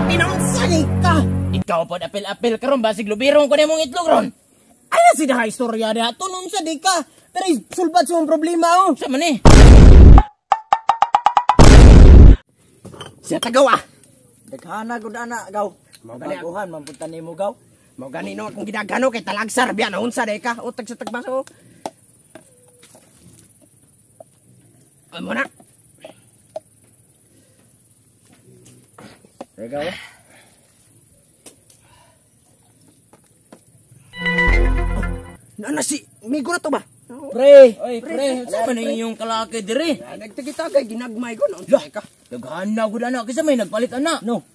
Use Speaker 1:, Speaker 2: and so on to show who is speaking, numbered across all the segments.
Speaker 1: Binaunsa ni ka.
Speaker 2: Ikaw po apil-apil karon basig lubirong ko na mong itlog ron.
Speaker 1: Ay na si istorya na tunon sa di ka. Pero sulbat sa mong problema oh.
Speaker 2: Sa man eh.
Speaker 1: Siya tagaw ah. Daghana gud ana gaw. Mao baguhan mampunta nimo gaw. Mao gani no akong gidagano kay talagsar biya na unsa day ka utag sa tagbaso. Amo na. Gaw. Nana si migo na to ba?
Speaker 2: Pre, oy pre, sa man yung kalaki diri?
Speaker 1: Nagtagitagay ginagmay ko na
Speaker 2: Lah, daghan na gud ana kasi may nagpalit ana. No.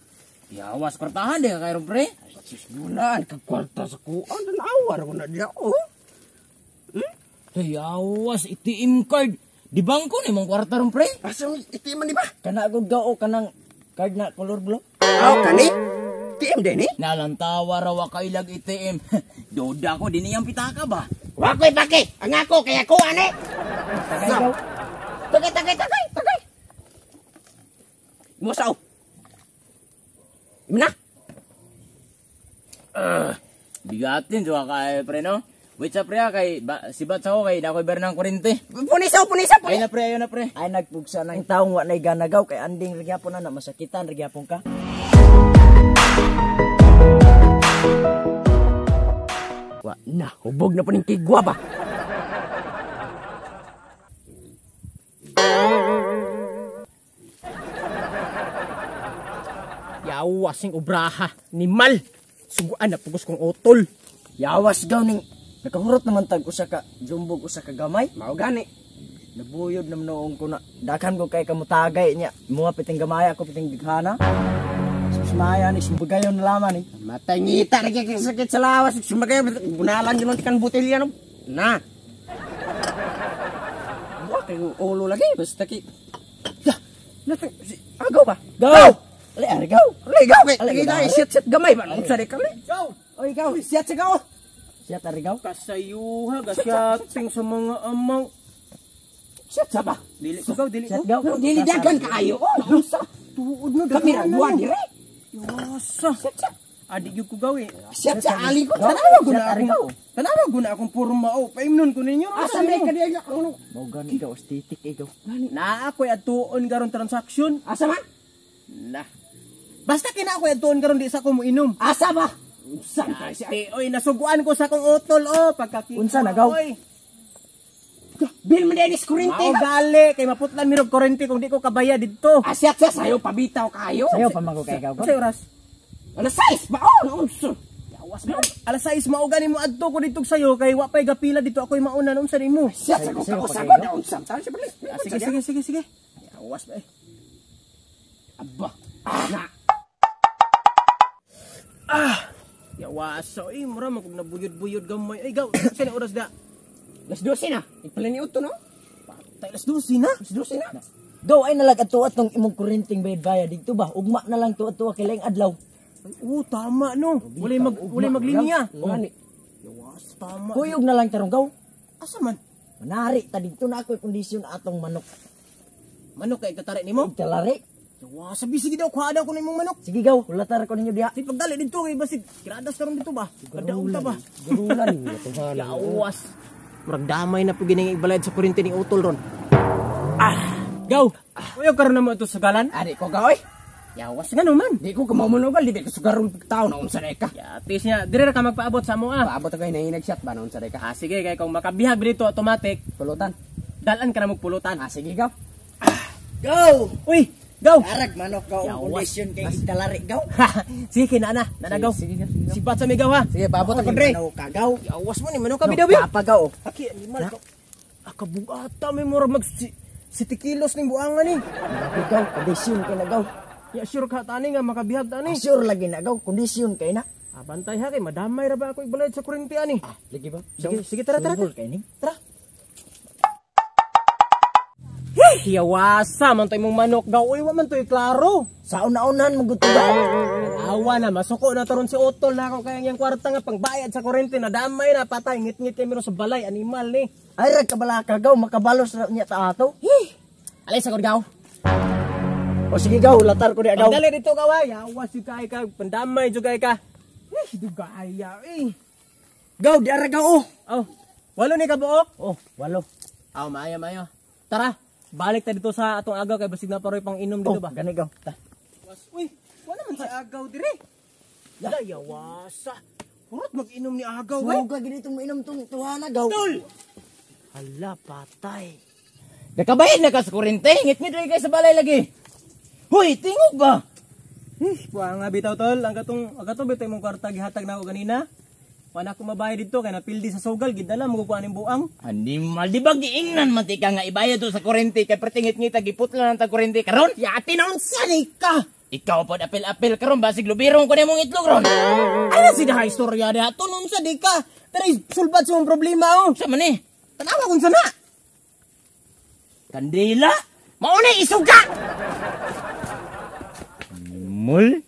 Speaker 2: Yawas kwartahan di ka kayo pre.
Speaker 1: Sis bulan kagkwarta sa kuan nawar ko na diya oh.
Speaker 2: Yawas ATM card. Di bangko ni mong kwarta ron pre.
Speaker 1: Asa itiman di ba?
Speaker 2: Kana gud gao kanang card na color blue.
Speaker 1: Aw kani? TM din eh?
Speaker 2: Nalantawa raw kailag ATM. Doda ko din iyang pitaka ba?
Speaker 1: Wakoy pake, ang ako kaya ko ane. Tagay. Mo sao? Imna?
Speaker 2: Bigatin jo kay pre no. Wait sa pre kay sibat sa ko kay dakoy ber ng kurente.
Speaker 1: Punisa.
Speaker 2: Ay na pre.
Speaker 1: Ay nagpugsa ng taong wa nay ganagaw kay anding magyapon na masakitan magyapon ka. Wa na hubog na pa ning tigwa ba? Yawas sing obraha ni mal. Suguan na pugos kong utol. Yawas gaw ning nakahurot naman tag usa ka jumbog usa ka gamay. Mao gani. Nabuyod naman noong ko na daghan ko kay kamutagay niya. Mga piting gamay ako piting dighana. Susmaya ni sumagayon na laman eh. Matay ngita na kaya sakit sa lawas. Sumagayon bunalan yun kan butilya no. Na. Buwa kayo ulo lagi basta ki. Agaw ba? Go! Aligaw kay kita shit gamay ba nung sari kali. Go. Oy gaw, shit sa gaw. Shit arigaw.
Speaker 2: Kasayuha gasyating sa mga amang.
Speaker 1: Shit sa ba?
Speaker 2: Dili ko gaw dili.
Speaker 1: Dili dagan kaayo. Oh, unsa?
Speaker 2: Tuod na
Speaker 1: Kamera duwa dire.
Speaker 2: Yawasa. Adi gyud ko gaw eh.
Speaker 1: Shit sa ali ko.
Speaker 2: Tanawa guna akong porma o. Paimnon ko ninyo.
Speaker 1: Asa may kadiya ano?
Speaker 2: Mao gani ka aesthetic ikaw. Na ako'y atuon karon transaction.
Speaker 1: Asa man?
Speaker 2: Nah. Basta kina ako atuon karon di sa ko mo inom.
Speaker 1: Asa ba?
Speaker 2: Unsa na siya? Oy, nasuguan ko sa kong utol pagkakita.
Speaker 1: Unsa na gaw? Bil man dinis kurente.
Speaker 2: Mao gali kay maputlan mirog kurente kung di ko kabaya didto.
Speaker 1: Asyat sa sayo pabitaw kayo.
Speaker 2: Sayo pa man ko kay gaw. Sa oras?
Speaker 1: Alas 6 ba? Oh, unsa?
Speaker 2: Yawas mo. Alas 6 mao gani mo adto ko didto sayo kay wa pay gapila dito ako'y mauna unsa nimo?
Speaker 1: Asyat sa ko sagod na unsa.
Speaker 2: Sige. Yawas ba eh. Aba. Yawaso mura mo kung nabuyod-buyod gamay. Ay gaw, sino oras da?
Speaker 1: Las 12 na. Ipala ni Uto no?
Speaker 2: Patay las 12 na.
Speaker 1: Las 12 na. Gaw ay nalag ato atong imong kurenting bayad dito ba? Ugma na lang to ato kay laing adlaw.
Speaker 2: Ay, tama no. Wala maglinya.
Speaker 1: Ngani.
Speaker 2: Yawas tama.
Speaker 1: Kuyog na lang tarong gaw.
Speaker 2: Asa man?
Speaker 1: Manari ta dito na ako'y kondisyon atong manok.
Speaker 2: Manok kay katari nimo?
Speaker 1: Talari.
Speaker 2: Yawas sabi sige daw kuha daw ko nimong manok.
Speaker 1: Sige gaw, ulatar ko ninyo diha.
Speaker 2: Sige pagdali dito kay basig gradas karon dito ba? Kadaog ta ba?
Speaker 1: Garulan
Speaker 2: Yawas. Murag damay na po gining ibalad sa kuryente ni utol ron. Gaw. Uyo karon na mo ito sugalan?
Speaker 1: Adi ko gaw oy.
Speaker 2: Yawas nga naman.
Speaker 1: Di ko kamamunugal, di ko sugarong tao na unsa ka.
Speaker 2: Yatis niya, dire ka magpaabot sa mo
Speaker 1: Paabot ako na hinag-shot ba na unsa ka.
Speaker 2: Sige kay kung makabihag dito automatic,
Speaker 1: Pulutan.
Speaker 2: dalan ka na magpulutan.
Speaker 1: Sige gaw. Go!
Speaker 2: Uy, gaw.
Speaker 1: Arag manok gaw ang kondisyon kay italari gaw.
Speaker 2: Sige na nanagaw.
Speaker 1: Sige.
Speaker 2: Sipat sa migaw ha.
Speaker 1: Sige, paabot ako dre. Kagaw.
Speaker 2: Yawas mo ni manok ka bidaw.
Speaker 1: Papagaw.
Speaker 2: Aki animal ko. Akabugata may mura mag 7 kilos ning buangan ni.
Speaker 1: Ikaw, kondisyon kay na gaw.
Speaker 2: Ya sure ka tani nga makabihag tani.
Speaker 1: Sure lagi na gaw, kondisyon kay na.
Speaker 2: Bantay ha kay madamay ra ba ako ibalad sa kuryente ani.
Speaker 1: Lagi ba?
Speaker 2: Sige tara.
Speaker 1: Kay ni.
Speaker 2: Tara. Yawasa man to imong manok gaw. Uy wa man to klaro.
Speaker 1: Sa una-unahan magutuba.
Speaker 2: Awa na masuko na taron si utol na ako kaya yang kwarta nga pangbayad sa kuryente na damay na patay ngit-ngit kay meron sa balay animal ni.
Speaker 1: Ay rag kabala ka gaw, makabalos na niya ta ato.
Speaker 2: Alay sa gaw.
Speaker 1: O sige gaw, latar ko niya gaw.
Speaker 2: Pagdali dito kaway, yawas yung kay ka, pandamay yung kay ka. Dugaya
Speaker 1: Gaw, di ara gaw.
Speaker 2: Oh, walo ni kabuok?
Speaker 1: Oh, walo.
Speaker 2: Oh, maayo. Tara, balik ta dito sa atong agaw kay basig na paroy pang inom dito ba?
Speaker 1: Gani gaw. Ta.
Speaker 2: Uy, wala man si agaw dire. Wala yawasa. Hurot mag-inom ni agaw ba?
Speaker 1: Suga gid itong mainom tong tuhana gaw.
Speaker 2: Hala, patay.
Speaker 1: Nakabayad na ka sa kurente, ngit-ngit rin kayo sa balay lagi. Hoy, tingog ba?
Speaker 2: Buang nga bitaw tol, ang gatong bitaw mong kwarta gihatag na ako kanina. Wala ko mabayad dito kay napildi sa sugal gidala mo kuan ning buang.
Speaker 1: Andi mal di ba giingnan man ti ka nga ibayad to sa kurente kay pertingit-ngit giputla nang tag kurente karon?
Speaker 2: Ya tinaunsan ka.
Speaker 1: Ikaw pod apil-apil karon basig lubirong ko nimong itlog ron.
Speaker 2: Ano si dahay istorya diha? Tunon sa di ka. Pero sulbad sa mong problema oh.
Speaker 1: Sa man ni?
Speaker 2: Tanawa kun sana.
Speaker 1: Kandila, mao na isuga. Mul?